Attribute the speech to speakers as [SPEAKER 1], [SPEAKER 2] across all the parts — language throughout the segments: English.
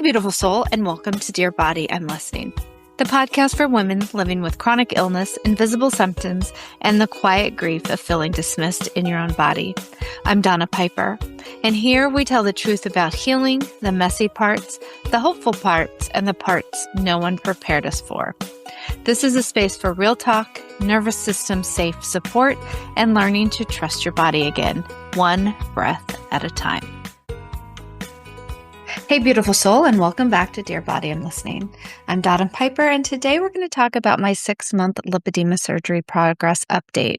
[SPEAKER 1] beautiful soul, and welcome to Dear Body, I'm Listening, the podcast for women living with chronic illness, invisible symptoms, and the quiet grief of feeling dismissed in your own body. I'm Donna Piper, and here we tell the truth about healing, the messy parts, the hopeful parts, and the parts no one prepared us for. This is a space for real talk, nervous system safe support, and learning to trust your body again, one breath at a time. Hey, beautiful soul, and welcome back to Dear Body, I'm Listening. I'm Donna Piper, and today we're going to talk about my 6-month lipedema surgery progress update.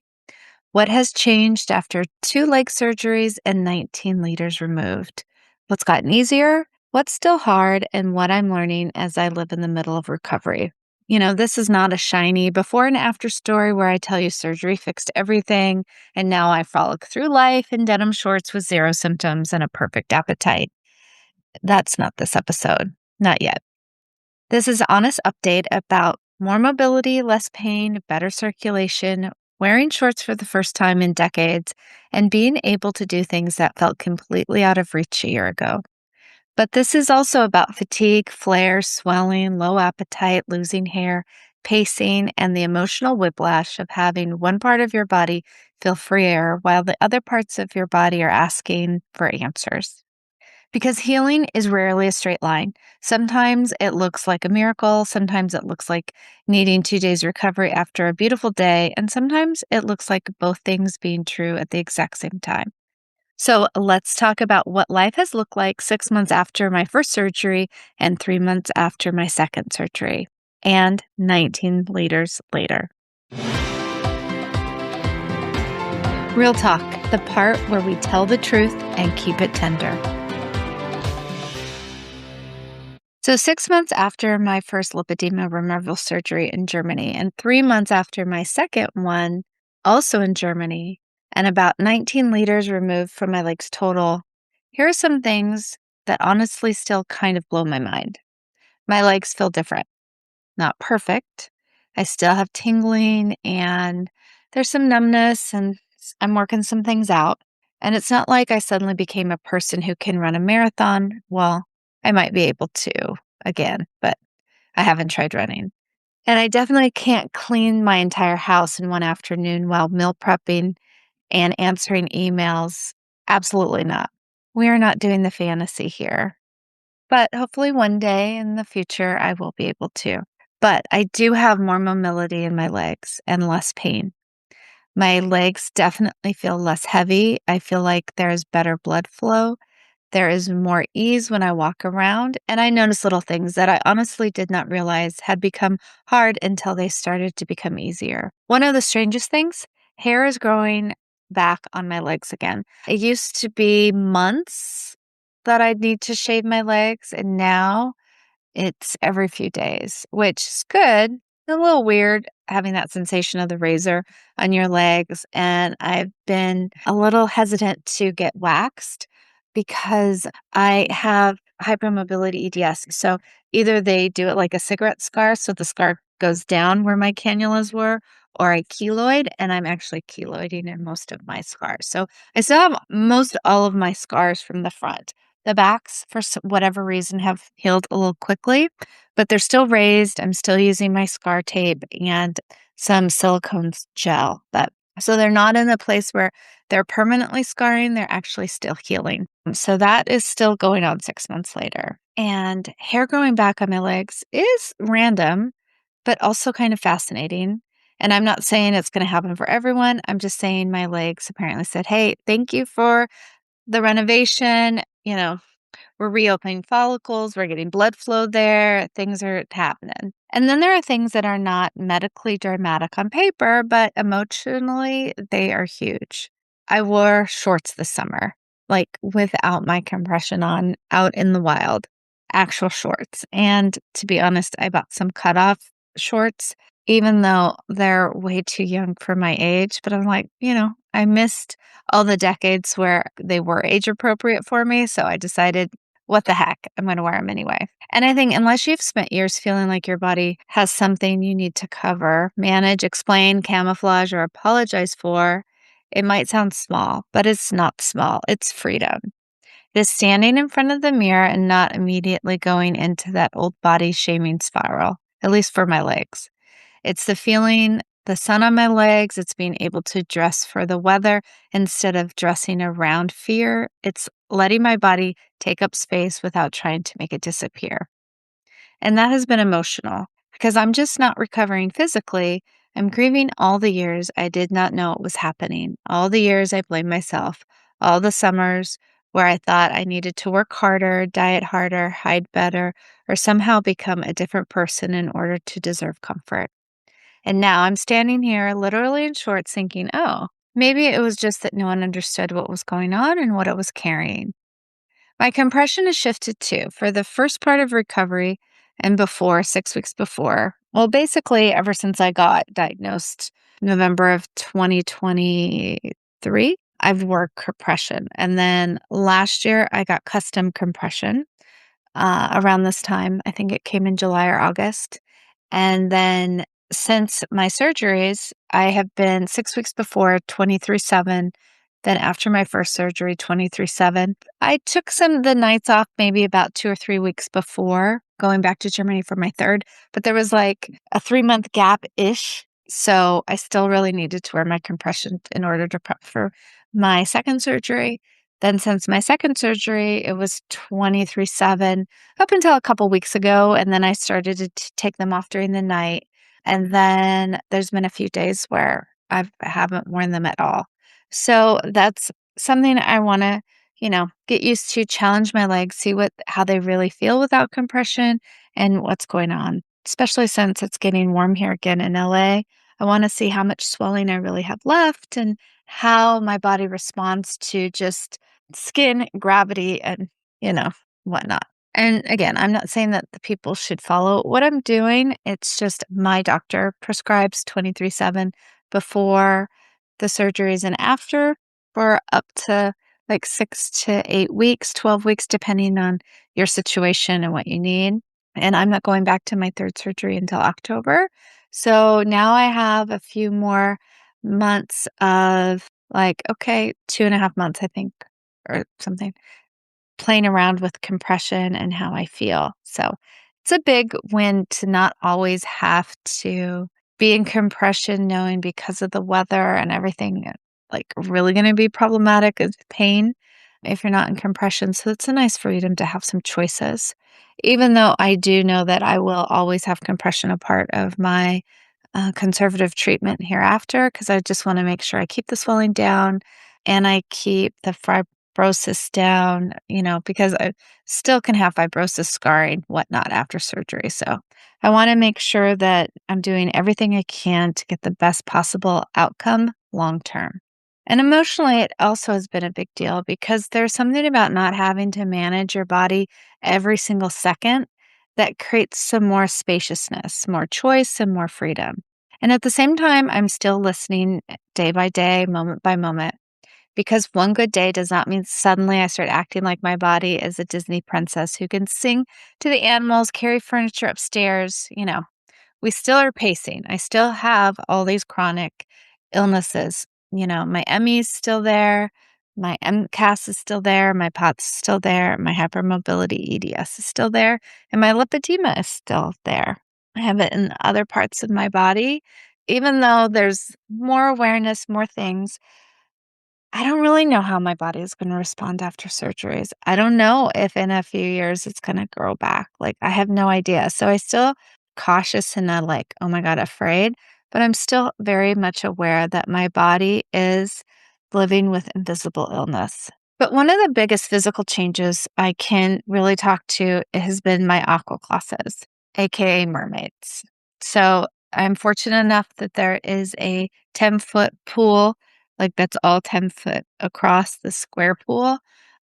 [SPEAKER 1] What has changed after 2 leg surgeries and 19 liters removed? What's gotten easier? What's still hard? And what I'm learning as I live in the middle of recovery. You know, this is not a shiny before and after story where I tell you surgery fixed everything, and now I frolic through life in denim shorts with 0 symptoms and a perfect appetite. That's not this episode. Not yet. This is an honest update about more mobility, less pain, better circulation, wearing shorts for the first time in decades, and being able to do things that felt completely out of reach a year ago. But this is also about fatigue, flares, swelling, low appetite, losing hair, pacing, and the emotional whiplash of having one part of your body feel freer while the other parts of your body are asking for answers. Because healing is rarely a straight line. Sometimes it looks like a miracle. Sometimes it looks like needing 2 days recovery after a beautiful day. And sometimes it looks like both things being true at the exact same time. So let's talk about what life has looked like 6 months after my first surgery and 3 months after my second surgery and 19 liters later. Real talk, the part where we tell the truth and keep it tender. So 6 months after my first lipedema removal surgery in Germany and 3 months after my second one, also in Germany, and about 19 liters removed from my legs total, here are some things that honestly still kind of blow my mind. My legs feel different. Not perfect. I still have tingling and there's some numbness and I'm working some things out. And it's not like I suddenly became a person who can run a marathon. Well, I might be able to again, but I haven't tried running. And I definitely can't clean my entire house in one afternoon while meal prepping and answering emails. Absolutely not. We are not doing the fantasy here. But hopefully one day in the future, I will be able to. But I do have more mobility in my legs and less pain. My legs definitely feel less heavy. I feel like there's better blood flow. There is more ease when I walk around, and I notice little things that I honestly did not realize had become hard until they started to become easier. One of the strangest things, hair is growing back on my legs again. It used to be months that I'd need to shave my legs, and now it's every few days, which is good. A little weird having that sensation of the razor on your legs, and I've been a little hesitant to get waxed because I have hypermobility EDS. So either they do it like a cigarette scar, so the scar goes down where my cannulas were, or I keloid, and I'm actually keloiding in most of my scars. So I still have most all of my scars from the front. The backs, for whatever reason, have healed a little quickly, but they're still raised. I'm still using my scar tape and some silicone gel. So they're not in a place where they're permanently scarring. They're actually still healing. So that is still going on 6 months later. And hair growing back on my legs is random, but also kind of fascinating. And I'm not saying it's going to happen for everyone. I'm just saying my legs apparently said, hey, thank you for the renovation. You know, we're reopening follicles, we're getting blood flow there, things are happening. And then there are things that are not medically dramatic on paper, but emotionally, they are huge. I wore shorts this summer, like without my compression on, out in the wild, actual shorts. And to be honest, I bought some cutoff shorts, even though they're way too young for my age. But I'm like, I missed all the decades where they were age appropriate for me. So I decided, what the heck, I'm going to wear them anyway. And I think unless you've spent years feeling like your body has something you need to cover, manage, explain, camouflage, or apologize for, it might sound small, but it's not small. It's freedom. This standing in front of the mirror and not immediately going into that old body shaming spiral, at least for my legs. It's the feeling the sun on my legs. It's being able to dress for the weather instead of dressing around fear. It's letting my body take up space without trying to make it disappear. And that has been emotional because I'm just not recovering physically. I'm grieving all the years I did not know it was happening, all the years I blamed myself, all the summers where I thought I needed to work harder, diet harder, hide better, or somehow become a different person in order to deserve comfort. And now I'm standing here literally in shorts thinking, oh, maybe it was just that no one understood what was going on and what it was carrying. My compression has shifted too. For the first part of recovery and before, 6 weeks before, well, basically ever since I got diagnosed November of 2023, I've worked compression. And then last year I got custom compression around this time. I think it came in July or August. And then since my surgeries, I have been 6 weeks before 23/7. Then after my first surgery, 23/7. I took some of the nights off maybe about 2 or 3 weeks before going back to Germany for my third, but there was like a 3 month gap ish. So I still really needed to wear my compression in order to prep for my second surgery. Then since my second surgery, it was 23/7 up until a couple weeks ago, and then I started to take them off during the night, and then there's been a few days where I haven't worn them at all. So that's something I wanna, get used to, challenge my legs, see how they really feel without compression and what's going on, especially since it's getting warm here again in LA. I wanna see how much swelling I really have left and how my body responds to just skin, gravity, and, whatnot. And again, I'm not saying that the people should follow what I'm doing. It's just my doctor prescribes 23/7 before the surgeries and after for up to like 6 to 8 weeks, 12 weeks, depending on your situation and what you need. And I'm not going back to my third surgery until October. So now I have a few more months of like, okay, 2.5 months, I think, or something playing around with compression and how I feel. So it's a big win to not always have to be in compression, knowing because of the weather and everything, like really going to be problematic is pain if you're not in compression. So it's a nice freedom to have some choices, even though I do know that I will always have compression a part of my conservative treatment hereafter because I just want to make sure I keep the swelling down and I keep the fibrosis down, because I still can have fibrosis scarring, whatnot after surgery. So I want to make sure that I'm doing everything I can to get the best possible outcome long term. And emotionally, it also has been a big deal because there's something about not having to manage your body every single second that creates some more spaciousness, more choice, and more freedom. And at the same time, I'm still listening day by day, moment by moment, because one good day does not mean suddenly I start acting like my body is a Disney princess who can sing to the animals, carry furniture upstairs. We still are pacing. I still have all these chronic illnesses. My ME is still there. My MCAS is still there. My POTS is still there. My hypermobility EDS is still there. And my lipedema is still there. I have it in other parts of my body. Even though there's more awareness, more things, I don't really know how my body is going to respond after surgeries. I don't know if in a few years it's going to grow back. Like, I have no idea. So I still cautious and not like, oh my God, afraid, but I'm still very much aware that my body is living with invisible illness. But one of the biggest physical changes I can really talk to has been my aqua classes, aka mermaids. So I'm fortunate enough that there is a 10-foot pool, like that's all 10 foot across the square pool,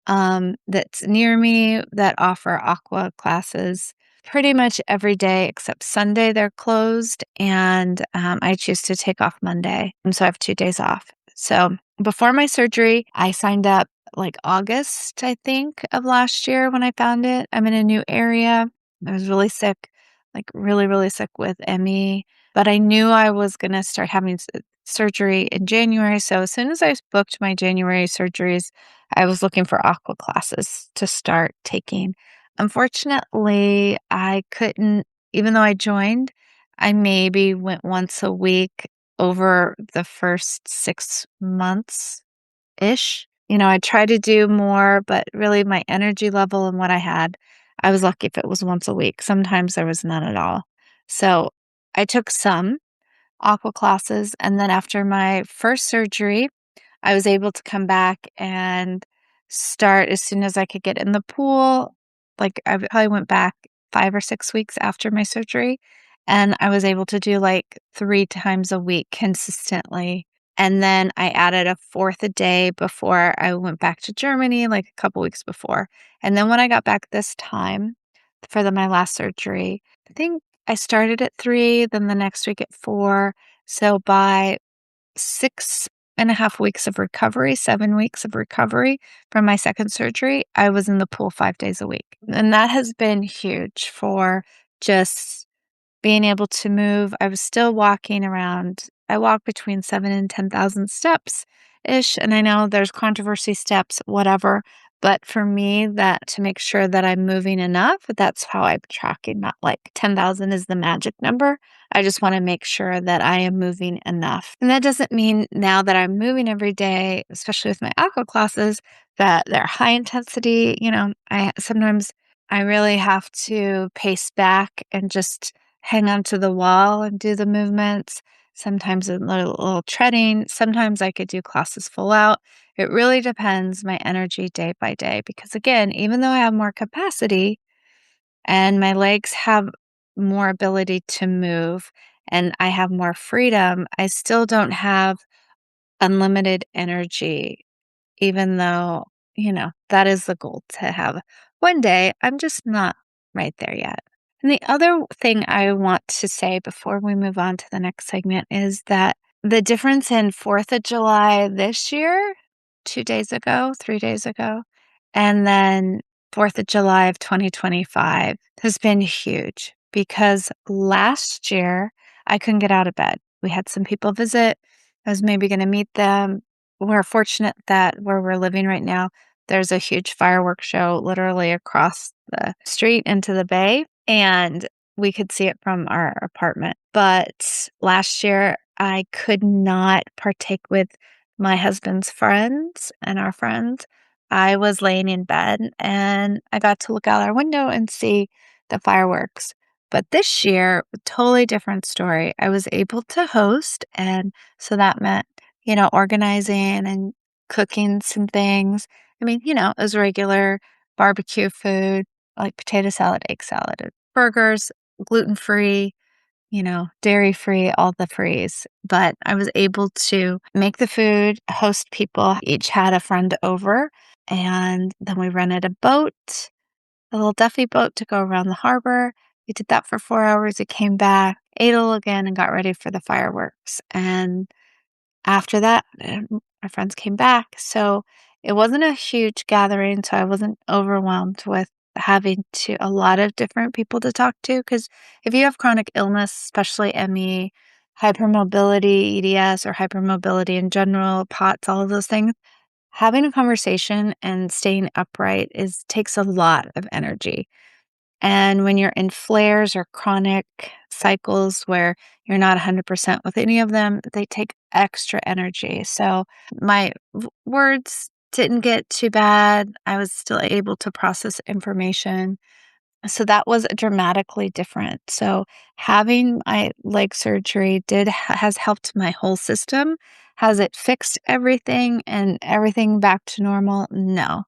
[SPEAKER 1] that's near me that offer aqua classes pretty much every day except Sunday. They're closed, and I choose to take off Monday. And so I have 2 days off. So before my surgery, I signed up like August, I think, of last year when I found it. I'm in a new area. I was really sick, like really, really sick with ME. but I knew I was gonna start having surgery in January, so as soon as I booked my January surgeries, I was looking for aqua classes to start taking. Unfortunately, I couldn't even though I joined, I maybe went once a week over the first 6 months-ish. I tried to do more, but really my energy level and what I had, I was lucky if it was once a week. Sometimes there was none at all. So, I took some aqua classes, and then after my first surgery, I was able to come back and start as soon as I could get in the pool. Like, I probably went back 5 or 6 weeks after my surgery, and I was able to do, like, 3 times a week consistently. And then I added a 4th a day before I went back to Germany, like, a couple weeks before. And then when I got back this time for my last surgery, I think I started at 3, then the next week at 4. So by 6.5 weeks of recovery, 7 weeks of recovery from my second surgery, I was in the pool 5 days a week. And that has been huge for just being able to move. I was still walking around. I walk between 7 and 10,000 steps ish. And I know there's controversy steps, whatever. But for me, that to make sure that I'm moving enough, that's how I'm tracking. Not like 10,000 is the magic number. I just want to make sure that I am moving enough. And that doesn't mean now that I'm moving every day, especially with my aqua classes, that they're high intensity. I really have to pace back and just hang on to the wall and do the movements. Sometimes a little treading. Sometimes I could do classes full out. It really depends my energy day by day because, again, even though I have more capacity and my legs have more ability to move and I have more freedom, I still don't have unlimited energy, even though, that is the goal to have one day. I'm just not right there yet. And the other thing I want to say before we move on to the next segment is that the difference in 4th of July this year, 2 days ago, 3 days ago, and then 4th of July of 2025 has been huge because last year I couldn't get out of bed. We had some people visit. I was maybe going to meet them. We're fortunate that where we're living right now, there's a huge fireworks show literally across the street into the bay, and we could see it from our apartment. But last year, I could not partake with my husband's friends and our friends. I was laying in bed and I got to look out our window and see the fireworks. But this year, totally different story. I was able to host, and so that meant organizing and cooking some things. I mean, it was regular barbecue food, like potato salad, egg salad, and burgers, gluten-free, dairy-free, all the frees. But I was able to make the food, host people, each had a friend over, and then we rented a boat, a little Duffy boat to go around the harbor. We did that for 4 hours. We came back, ate a little again, and got ready for the fireworks. And after that, my friends came back. So it wasn't a huge gathering, so I wasn't overwhelmed with having a lot of different people to talk to. Because if you have chronic illness, especially ME, hypermobility, EDS, or hypermobility in general, POTS, all of those things, having a conversation and staying upright takes a lot of energy. And when you're in flares or chronic cycles where you're not 100% with any of them, they take extra energy. So my words didn't get too bad. I was still able to process information. So that was dramatically different. So having my leg surgery has helped my whole system. Has it fixed everything and everything back to normal? No.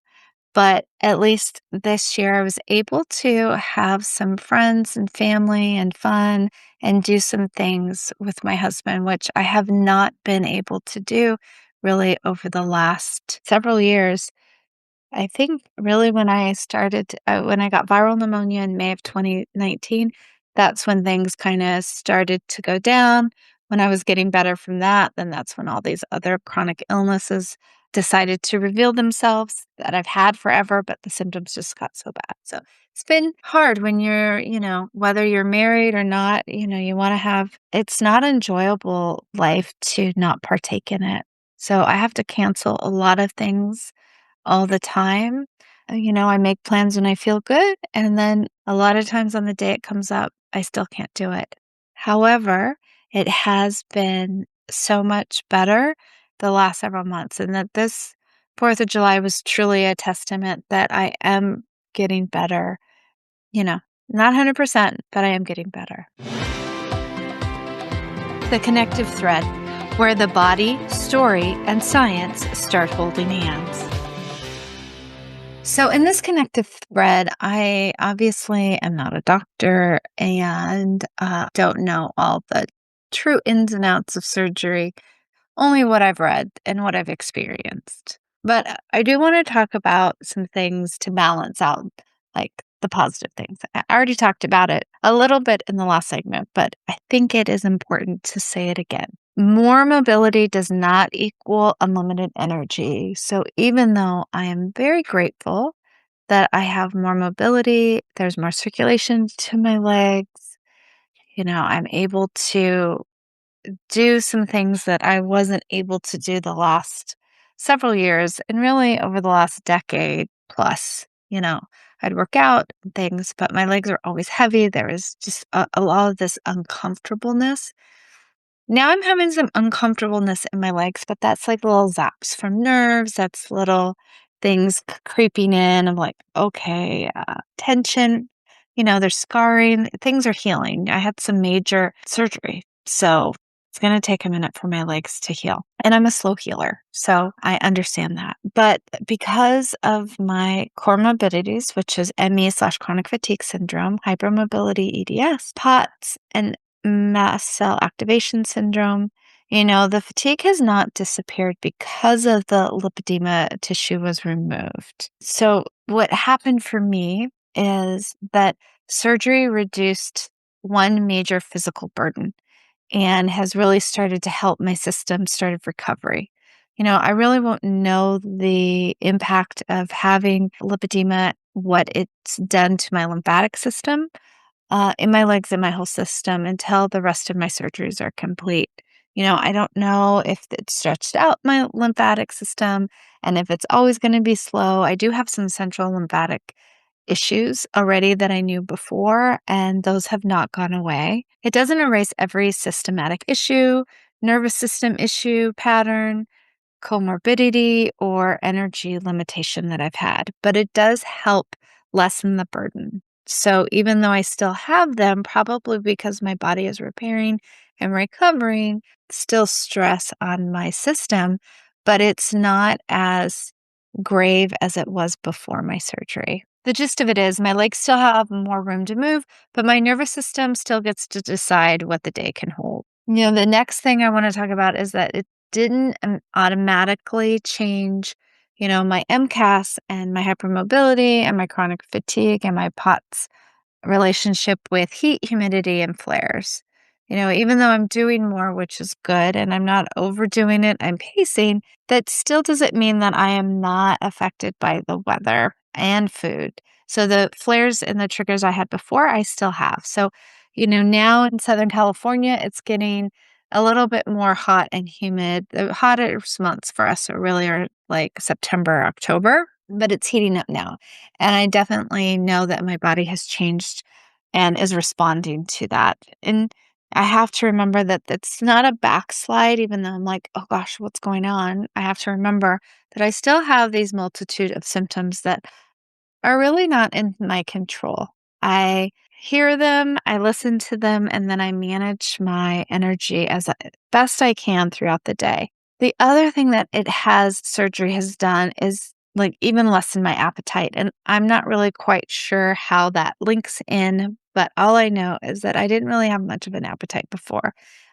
[SPEAKER 1] But at least this year, I was able to have some friends and family and fun and do some things with my husband, which I have not been able to do really over the last several years. I think really when when I got viral pneumonia in May of 2019, that's when things kind of started to go down. When I was getting better from that, then that's when all these other chronic illnesses decided to reveal themselves that I've had forever, but the symptoms just got so bad. So it's been hard when you're, whether you're married or not, you want to it's not enjoyable life to not partake in it. So I have to cancel a lot of things all the time. I make plans when I feel good. And then a lot of times on the day it comes up, I still can't do it. However, it has been so much better the last several months. And that this 4th of July was truly a testament that I am getting better. Not 100%, but I am getting better. The connective thread, where the body, story, and science start holding hands. So in this connective thread, I obviously am not a doctor and don't know all the true ins and outs of surgery, only what I've read and what I've experienced. But I do want to talk about some things to balance out, like the positive things. I already talked about it a little bit in the last segment, but I think it is important to say it again. More mobility does not equal unlimited energy. So even though I am very grateful that I have more mobility, there's more circulation to my legs, I'm able to do some things that I wasn't able to do the last several years and really over the last decade plus. I'd work out and things, but my legs are always heavy. There is just a lot of this uncomfortableness. Now I'm having some uncomfortableness in my legs, but that's like little zaps from nerves. That's little things creeping in. I'm like, okay, tension, there's scarring. Things are healing. I had some major surgery. So it's going to take a minute for my legs to heal. And I'm a slow healer. So I understand that. But because of my core morbidities, which is ME/chronic fatigue syndrome, hypermobility EDS, POTS, and mast cell activation syndrome, the fatigue has not disappeared because of the lipedema tissue was removed. So what happened for me is that surgery reduced one major physical burden and has really started to help my system started recovery. I really won't know the impact of having lipedema, what it's done to my lymphatic system, in my legs and my whole system until the rest of my surgeries are complete. I don't know if it's stretched out my lymphatic system and if it's always going to be slow. I do have some central lymphatic issues already that I knew before, and those have not gone away. It doesn't erase every systematic issue, nervous system issue, pattern, comorbidity, or energy limitation that I've had, but it does help lessen the burden. So even though I still have them, probably because my body is repairing and recovering, still stress on my system, but it's not as grave as it was before my surgery. The gist of it is my legs still have more room to move, but my nervous system still gets to decide what the day can hold. The next thing I want to talk about is that it didn't automatically change, my MCAS and my hypermobility and my chronic fatigue and my POTS relationship with heat, humidity, and flares. Even though I'm doing more, which is good, and I'm not overdoing it, I'm pacing, that still doesn't mean that I am not affected by the weather and food. So the flares and the triggers I had before, I still have. So, now in Southern California, it's getting a little bit more hot and humid. The hottest months for us really are like September, October, but it's heating up now. And I definitely know that my body has changed and is responding to that. And I have to remember that it's not a backslide, even though I'm like, oh gosh, what's going on? I have to remember that I still have these multitude of symptoms that are really not in my control. I hear them, I listen to them, and then I manage my energy as best I can throughout the day. The other thing that surgery has done is like even lessen my appetite. And I'm not really quite sure how that links in, but all I know is that I didn't really have much of an appetite before.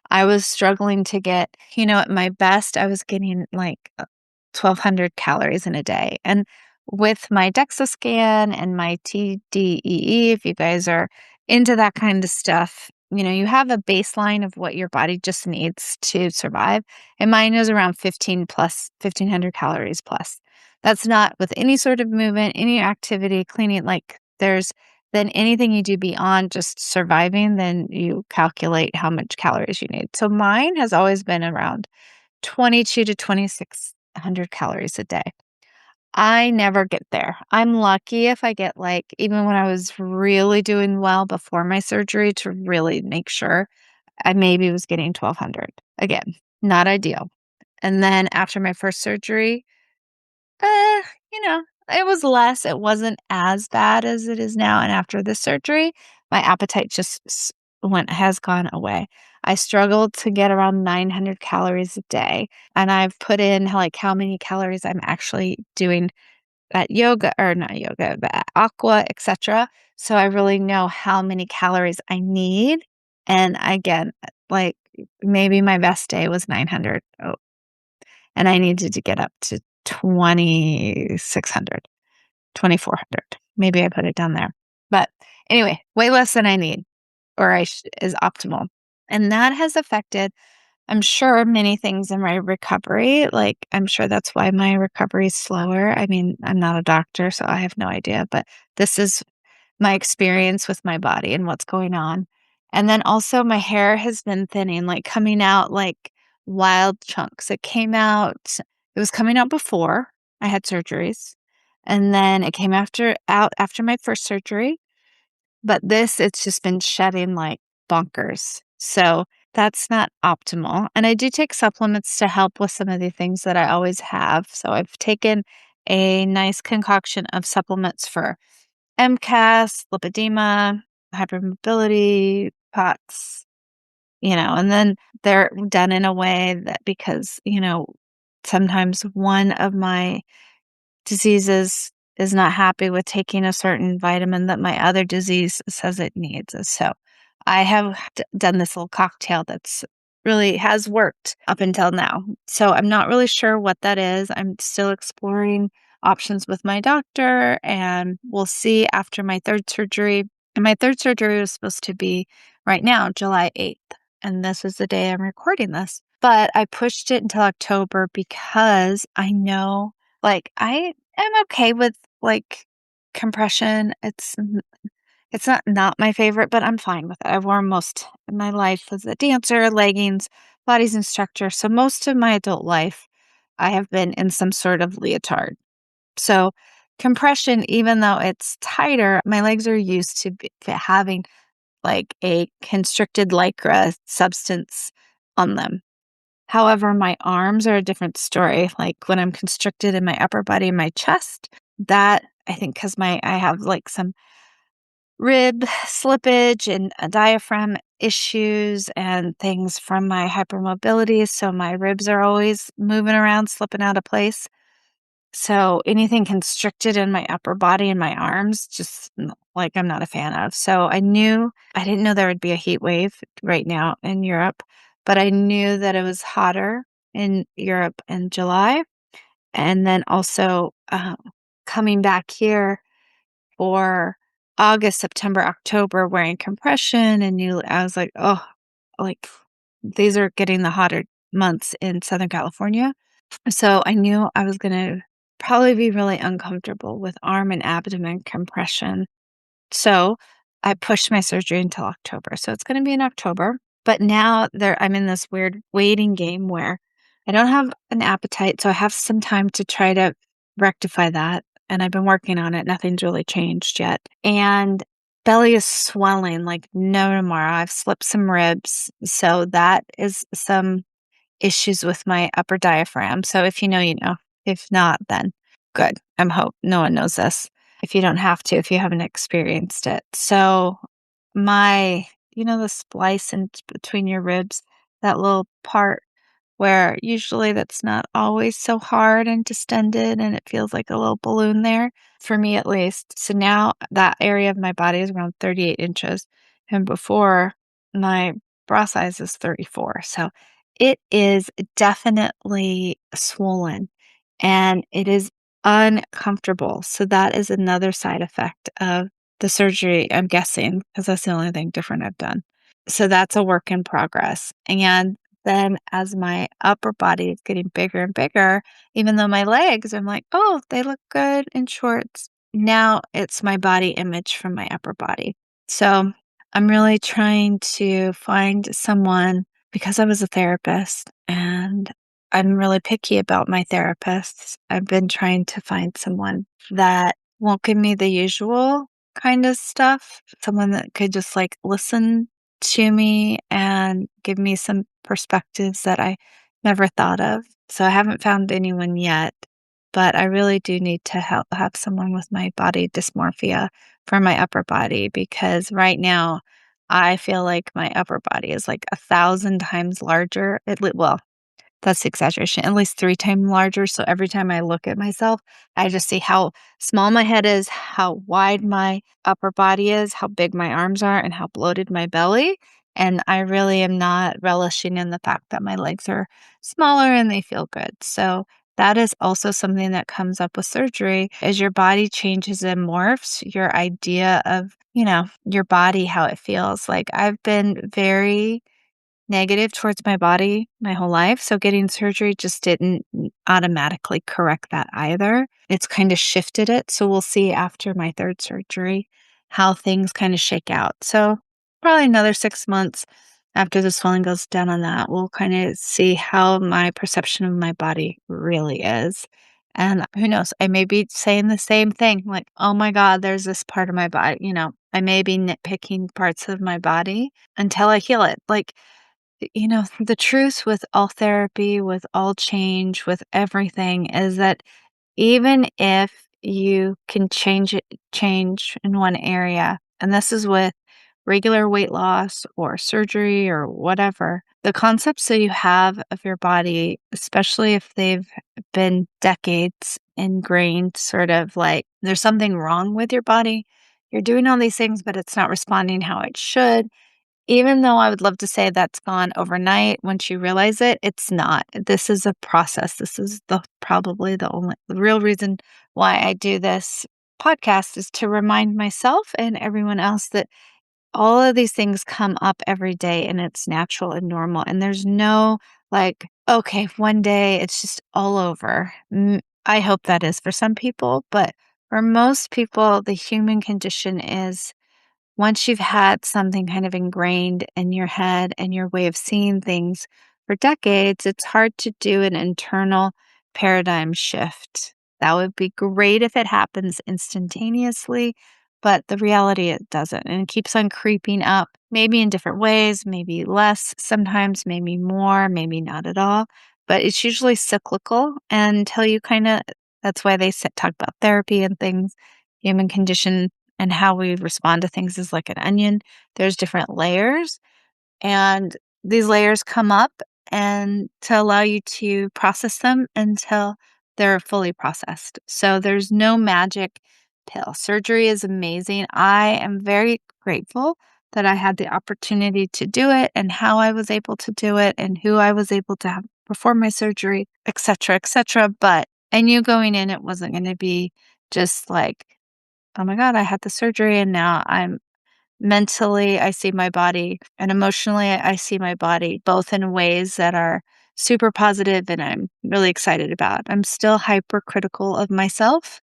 [SPEAKER 1] I was struggling to get, at my best, I was getting like 1,200 calories in a day. And with my DEXA scan and my TDEE, if you guys are into that kind of stuff, you have a baseline of what your body just needs to survive. And mine is around 1,500 calories plus. That's not with any sort of movement, any activity, cleaning, like then anything you do beyond just surviving, then you calculate how much calories you need. So mine has always been around 22 to 2,600 calories a day. I never get there. I'm lucky if I get even when I was really doing well before my surgery to really make sure I maybe was getting 1,200. Again, not ideal. And then after my first surgery, uh, you know, it was less. It wasn't as bad as it is now. And after the surgery, my appetite just has gone away. I struggled to get around 900 calories a day. And I've put in how many calories I'm actually doing at yoga, or not yoga, but at aqua, etc. So I really know how many calories I need. And again, like maybe my best day was 900. Oh, and I needed to get up to 2,600, 2,400. Maybe I put it down there. But anyway, way less than I need, or is optimal. And that has affected, I'm sure, many things in my recovery. Like, I'm sure that's why my recovery is slower. I mean, I'm not a doctor, so I have no idea, but this is my experience with my body and what's going on. And then also my hair has been thinning, like coming out like wild chunks. It was coming out before I had surgeries. And then it came out after my first surgery. But it's just been shedding like bonkers. So that's not optimal. And I do take supplements to help with some of the things that I always have. So I've taken a nice concoction of supplements for MCAS, lipedema, hypermobility, POTS, and then they're done in a way that because, sometimes one of my diseases is not happy with taking a certain vitamin that my other disease says it needs. So I have done this little cocktail that's really has worked up until now. So I'm not really sure what that is. I'm still exploring options with my doctor, and we'll see after my third surgery. And my third surgery was supposed to be right now, July 8th. And this is the day I'm recording this. But I pushed it until October because I know, I am okay with compression. It's not my favorite, but I'm fine with it. I've worn most of my life as a dancer, leggings, Pilates instructor. So most of my adult life, I have been in some sort of leotard. So compression, even though it's tighter, my legs are used to having like a constricted lycra substance on them. However, my arms are a different story. Like when I'm constricted in my upper body and my chest, that I think because I have some rib slippage and diaphragm issues and things from my hypermobility. So my ribs are always moving around, slipping out of place. So anything constricted in my upper body and my arms, just I'm not a fan of. So I didn't know there would be a heat wave right now in Europe, but I knew that it was hotter in Europe in July. And then also coming back here for August, September, October, wearing compression. And I was like, oh, like these are getting the hotter months in Southern California. So I knew I was going to probably be really uncomfortable with arm and abdomen compression. So I pushed my surgery until October. So it's going to be in October. But now I'm in this weird waiting game where I don't have an appetite. So I have some time to try to rectify that. And I've been working on it. Nothing's really changed yet. And belly is swelling like no tomorrow. I've slipped some ribs. So that is some issues with my upper diaphragm. So if you know, you know. If not, then good. Hope no one knows this. If you don't have to, if you haven't experienced it. So the splice in between your ribs, that little part where usually that's not always so hard and distended and it feels like a little balloon there, for me at least. So now that area of my body is around 38 inches. And before, my bra size is 34. So it is definitely swollen and it is uncomfortable. So that is another side effect of the surgery, I'm guessing, because that's the only thing different I've done. So that's a work in progress. And then as my upper body is getting bigger and bigger, even though my legs, I'm like, oh, they look good in shorts. Now it's my body image from my upper body. So I'm really trying to find someone because I was a therapist and I'm really picky about my therapists. I've been trying to find someone that won't give me the usual kind of stuff, someone that could just like listen to me and give me some perspectives that I never thought of. So I haven't found anyone yet, but I really do need to have someone with my body dysmorphia for my upper body because right now I feel like my upper body is like 1,000 times larger. Well, that's the exaggeration, at least 3 times larger, so every time I look at myself, I just see how small my head is, how wide my upper body is, how big my arms are, and how bloated my belly, and I really am not relishing in the fact that my legs are smaller and they feel good, so that is also something that comes up with surgery. As your body changes and morphs, your idea of, your body, how it feels. Like, I've been very negative towards my body my whole life, so getting surgery just didn't automatically correct that either. It's kind of shifted it, so we'll see after my 3rd surgery how things kind of shake out. So, probably another 6 months after the swelling goes down on that, we'll kind of see how my perception of my body really is. And who knows, I may be saying the same thing, like, "Oh my god, there's this part of my body," I may be nitpicking parts of my body until I heal it. Like, the truth with all therapy, with all change, with everything is that even if you can change in one area, and this is with regular weight loss or surgery or whatever, the concepts that you have of your body, especially if they've been decades ingrained, sort of like there's something wrong with your body. You're doing all these things, but it's not responding how it should, even though I would love to say that's gone overnight once you realize it, it's not. This is a process. This is probably the real reason why I do this podcast is to remind myself and everyone else that all of these things come up every day and it's natural and normal. And there's no like, okay, one day it's just all over. I hope that is for some people, but for most people, the human condition is once you've had something kind of ingrained in your head and your way of seeing things for decades, it's hard to do an internal paradigm shift. That would be great if it happens instantaneously, but the reality it doesn't. And it keeps on creeping up, maybe in different ways, maybe less, sometimes maybe more, maybe not at all. But it's usually cyclical until you that's why they talk about therapy and things, human condition and how we respond to things is like an onion. There's different layers, and these layers come up and to allow you to process them until they're fully processed. So there's no magic pill. Surgery is amazing. I am very grateful that I had the opportunity to do it and how I was able to do it and who I was able to have perform my surgery, etc., etc. But I knew going in it wasn't going to be just like, oh my God, I had the surgery and now I see my body and emotionally I see my body both in ways that are super positive and I'm really excited about. I'm still hypercritical of myself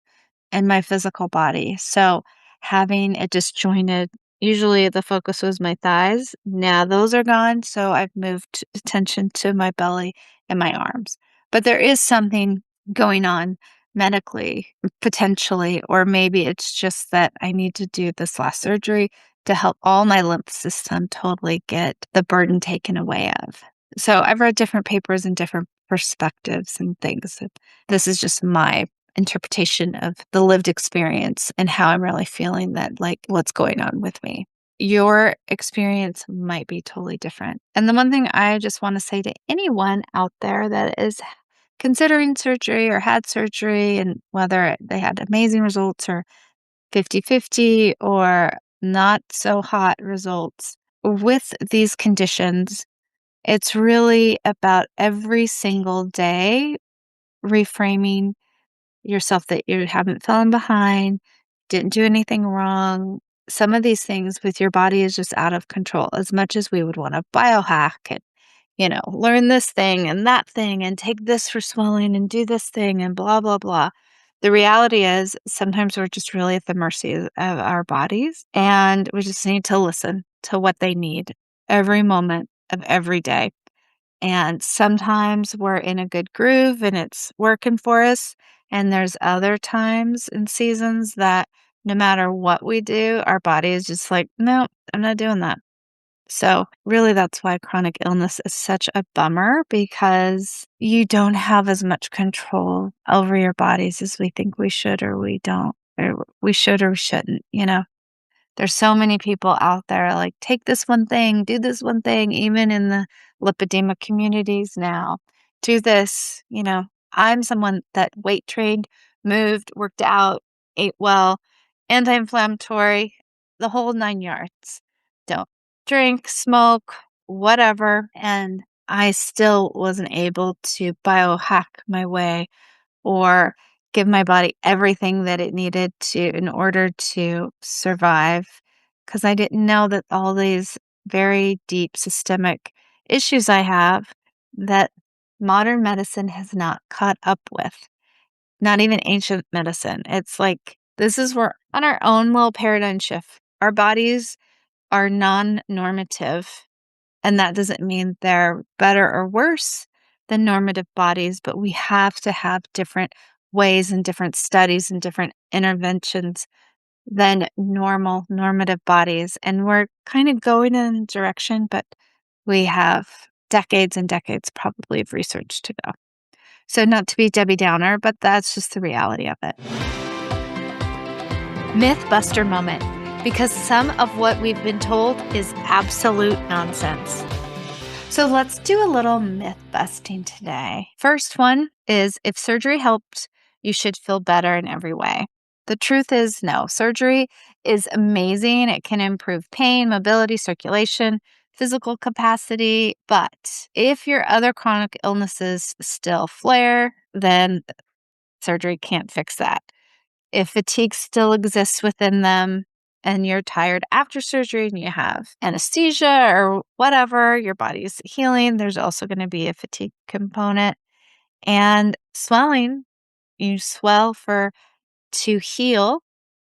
[SPEAKER 1] and my physical body. So having a disjointed, usually the focus was my thighs. Now those are gone. So I've moved attention to my belly and my arms. But there is something going on medically, potentially, or maybe it's just that I need to do this last surgery to help all my lymph system totally get the burden taken away of. So I've read different papers and different perspectives and things. This is just my interpretation of the lived experience and how I'm really feeling that, like, what's going on with me. Your experience might be totally different. And the one thing I just want to say to anyone out there that is considering surgery or had surgery, and whether they had amazing results or 50-50 or not so hot results with these conditions, it's really about every single day reframing yourself that you haven't fallen behind, didn't do anything wrong. some of these things with your body is just out of control. As much as we would want to biohack and, learn this thing and that thing and take this for swelling and do this thing and blah, blah, blah. The reality is sometimes we're just really at the mercy of our bodies, and we just need to listen to what they need every moment of every day. And sometimes we're in a good groove and it's working for us. And there's other times and seasons that no matter what we do, our body is just like, no, I'm not doing that. So, really, that's why chronic illness is such a bummer, because you don't have as much control over your bodies as we think we should or we don't, or we should or we shouldn't. There's so many people out there like, take this one thing, do this one thing, even in the lipedema communities now. Do this. I'm someone that weight trained, moved, worked out, ate well, anti-inflammatory, the whole 9 yards. Don't drink, smoke, whatever. And I still wasn't able to biohack my way or give my body everything that it needed to in order to survive, because I didn't know that all these very deep systemic issues I have that modern medicine has not caught up with, not even ancient medicine. It's like this is where on our own little paradigm shift. Our bodies are non-normative, and that doesn't mean they're better or worse than normative bodies, but we have to have different ways and different studies and different interventions than normative bodies. And we're kind of going in a direction, but we have decades and decades probably of research to go. So not to be Debbie Downer, but that's just the reality of it. Mythbuster moment, because some of what we've been told is absolute nonsense. So let's do a little myth busting today. First one is, if surgery helped, you should feel better in every way. The truth is no. Surgery is amazing. It can improve pain, mobility, circulation, physical capacity. But if your other chronic illnesses still flare, then surgery can't fix that. If fatigue still exists within them and you're tired after surgery and you have anesthesia or whatever, your body's healing, there's also going to be a fatigue component. And swelling, you swell to heal,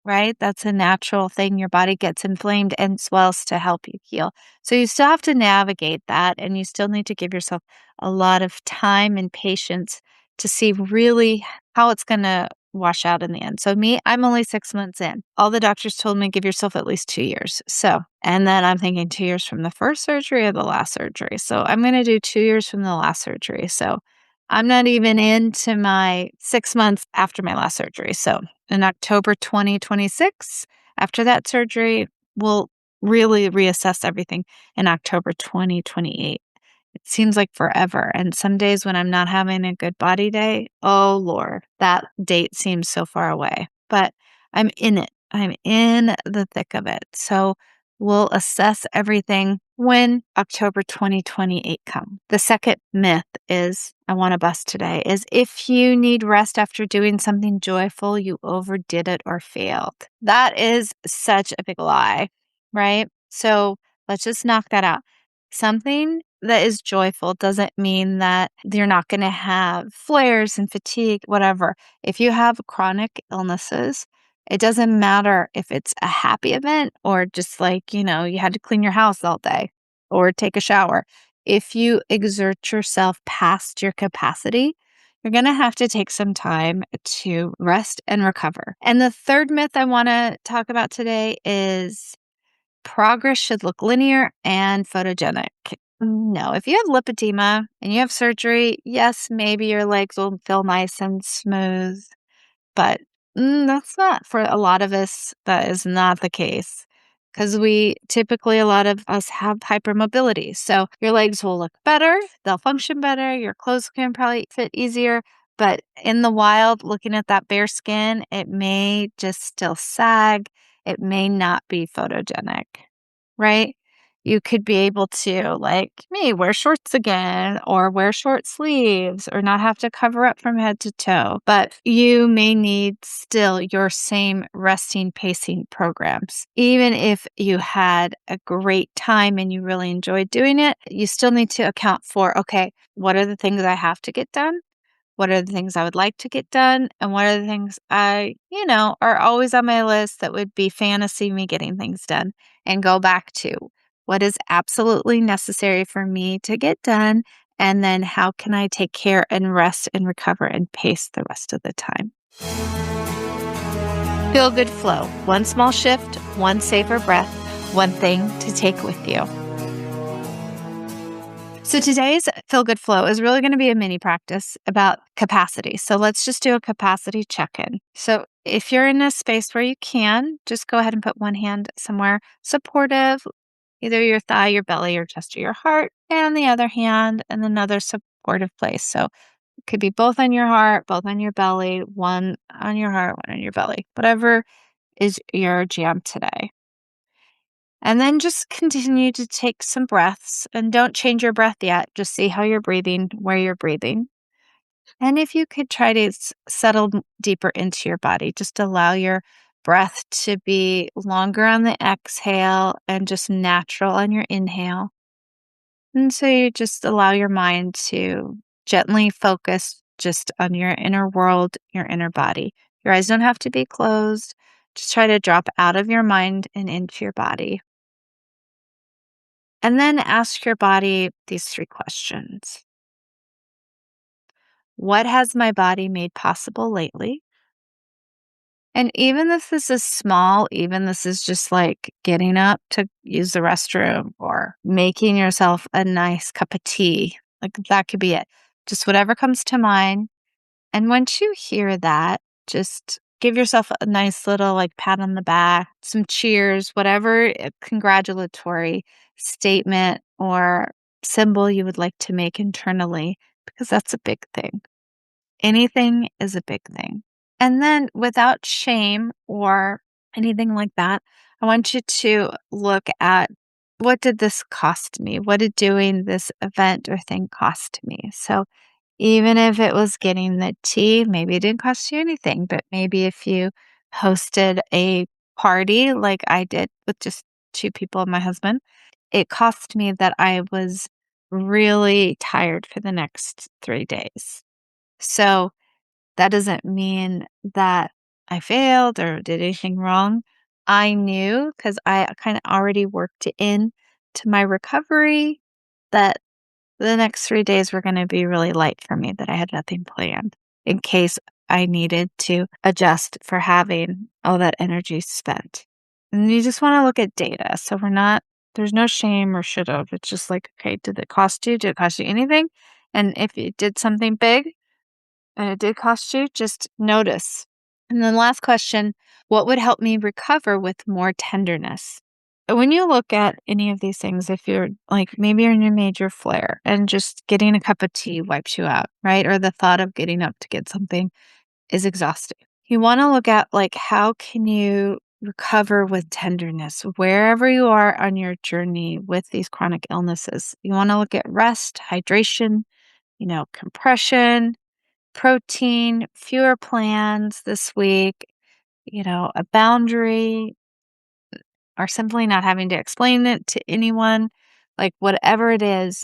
[SPEAKER 1] right? That's a natural thing. Your body gets inflamed and swells to help you heal. So you still have to navigate that, and you still need to give yourself a lot of time and patience to see really how it's going to wash out in the end. So me, I'm only 6 months in. All the doctors told me, give yourself at least 2 years. So, and then I'm thinking 2 years from the first surgery or the last surgery. So I'm going to do 2 years from the last surgery. So I'm not even into my 6 months after my last surgery. So in October 2026, after that surgery, we'll really reassess everything in October 2028. It seems like forever. And some days when I'm not having a good body day, oh Lord, that date seems so far away. But I'm in it. I'm in the thick of it. So we'll assess everything when October 2028 comes. The second myth is, I want to bust today, is if you need rest after doing something joyful, you overdid it or failed. That is such a big lie, right? So let's just knock that out. Something that is joyful doesn't mean that you're not going to have flares and fatigue, whatever. If you have chronic illnesses, it doesn't matter if it's a happy event or just like, you had to clean your house all day or take a shower. If you exert yourself past your capacity, you're going to have to take some time to rest and recover. And the third myth I want to talk about today is progress should look linear and photogenic. No, if you have lipedema and you have surgery, yes, maybe your legs will feel nice and smooth, but that's not for a lot of us. That is not the case, because a lot of us have hypermobility. So your legs will look better, they'll function better, your clothes can probably fit easier. But in the wild, looking at that bare skin, it may just still sag. It may not be photogenic, right? You could be able to, like me, wear shorts again or wear short sleeves or not have to cover up from head to toe. But you may need still your same resting pacing programs. Even if you had a great time and you really enjoyed doing it, you still need to account for, okay, what are the things I have to get done? What are the things I would like to get done? And what are the things are always on my list that would be fantasy me getting things done? And go back to what is absolutely necessary for me to get done? And then how can I take care and rest and recover and pace the rest of the time? Feel good flow. One small shift, one safer breath, one thing to take with you. So today's Feel Good Flow is really going to be a mini practice about capacity. So let's just do a capacity check-in. So if you're in a space where you can, just go ahead and put one hand somewhere supportive, either your thigh, your belly, your chest, or your heart, and the other hand in another supportive place. So it could be both on your heart, both on your belly, one on your heart, one on your belly, whatever is your jam today. And then just continue to take some breaths and don't change your breath yet. Just see how you're breathing, where you're breathing. And if you could try to settle deeper into your body, just allow your breath to be longer on the exhale and just natural on your inhale. And so you just allow your mind to gently focus just on your inner world, your inner body. Your eyes don't have to be closed. Just try to drop out of your mind and into your body. And then ask your body these 3 questions. What has my body made possible lately? And even if this is small, even this is just like getting up to use the restroom or making yourself a nice cup of tea, like that could be it. Just whatever comes to mind. And once you hear that, just give yourself a nice little like pat on the back, some cheers, whatever congratulatory statement or symbol you would like to make internally, because that's a big thing. Anything is a big thing. And then without shame or anything like that, I want you to look at, what did this cost me? What did doing this event or thing cost me? So even if it was getting the tea, maybe it didn't cost you anything, but maybe if you hosted a party like I did with just 2 people and my husband, it cost me that I was really tired for the next 3 days. So that doesn't mean that I failed or did anything wrong. I knew, because I kind of already worked in to my recovery, that the next 3 days were gonna be really light for me, that I had nothing planned in case I needed to adjust for having all that energy spent. And you just wanna look at data. So there's no shame or should've. It's just like, okay, did it cost you? Did it cost you anything? And if you did something big and it did cost you, just notice. And then last question, what would help me recover with more tenderness? When you look at any of these things, if you're like, maybe you're in your major flare and just getting a cup of tea wipes you out, right? Or the thought of getting up to get something is exhausting. You want to look at, like, how can you recover with tenderness wherever you are on your journey with these chronic illnesses. You want to look at rest, hydration, compression, protein, fewer plans this week, a boundary, or simply not having to explain it to anyone, like whatever it is,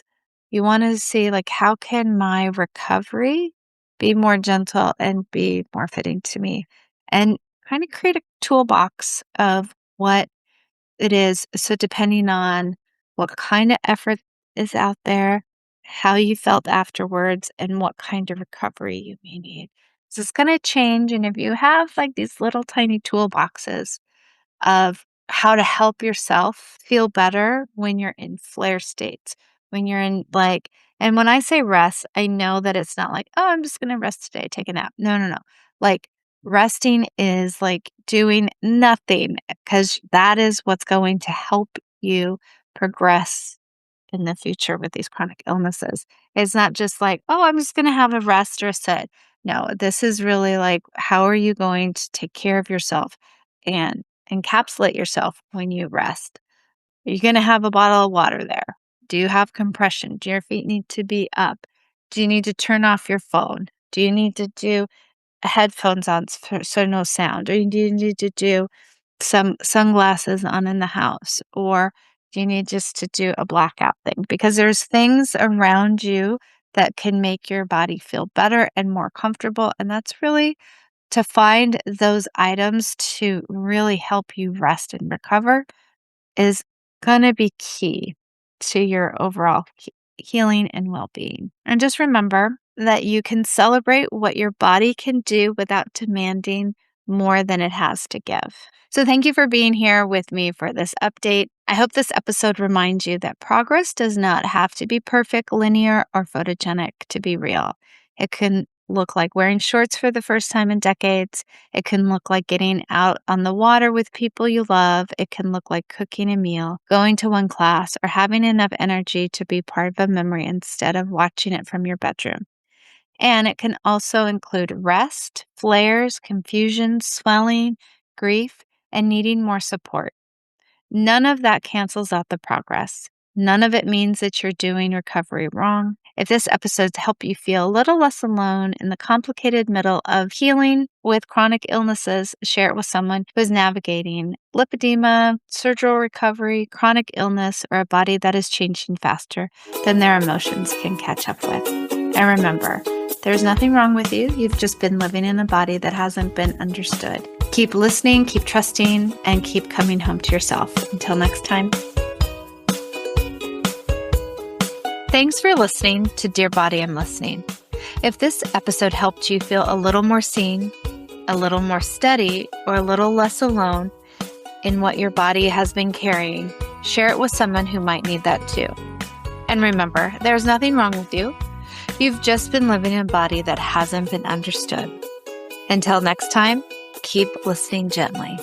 [SPEAKER 1] you want to see, like, how can my recovery be more gentle and be more fitting to me? And kind of create a toolbox of what it is. So depending on what kind of effort is out there, how you felt afterwards, and what kind of recovery you may need. So it's going to change. And if you have like these little tiny toolboxes of how to help yourself feel better when you're in flare states, when you're in like, and when I say rest, I know that it's not like, oh, I'm just going to rest today, take a nap. No, no, no. Like, resting is like doing nothing, because that is what's going to help you progress in the future with these chronic illnesses. It's not just like, oh, I'm just going to have a rest or a sit. No, this is really like, how are you going to take care of yourself and encapsulate yourself when you rest? Are you going to have a bottle of water there? Do you have compression? Do your feet need to be up? Do you need to turn off your phone? Do you need to do headphones on so no sound? Or do you need to do some sunglasses on in the house? Or do you need just to do a blackout thing? Because there's things around you that can make your body feel better and more comfortable. And that's really to find those items to really help you rest and recover is going to be key to your overall healing and well-being. And just remember that you can celebrate what your body can do without demanding more than it has to give. So thank you for being here with me for this update. I hope this episode reminds you that progress does not have to be perfect, linear, or photogenic to be real. It can look like wearing shorts for the first time in decades. It can look like getting out on the water with people you love. It can look like cooking a meal, going to one class, or having enough energy to be part of a memory instead of watching it from your bedroom. And it can also include rest, flares, confusion, swelling, grief, and needing more support. None of that cancels out the progress. None of it means that you're doing recovery wrong. If this episode's helped you feel a little less alone in the complicated middle of healing with chronic illnesses, share it with someone who is navigating lipedema, surgical recovery, chronic illness, or a body that is changing faster than their emotions can catch up with. And remember, there's nothing wrong with you. You've just been living in a body that hasn't been understood. Keep listening, keep trusting, and keep coming home to yourself. Until next time. Thanks for listening to Dear Body, I'm Listening. If this episode helped you feel a little more seen, a little more steady, or a little less alone in what your body has been carrying, share it with someone who might need that too. And remember, there's nothing wrong with you. You've just been living in a body that hasn't been understood. Until next time, keep listening gently.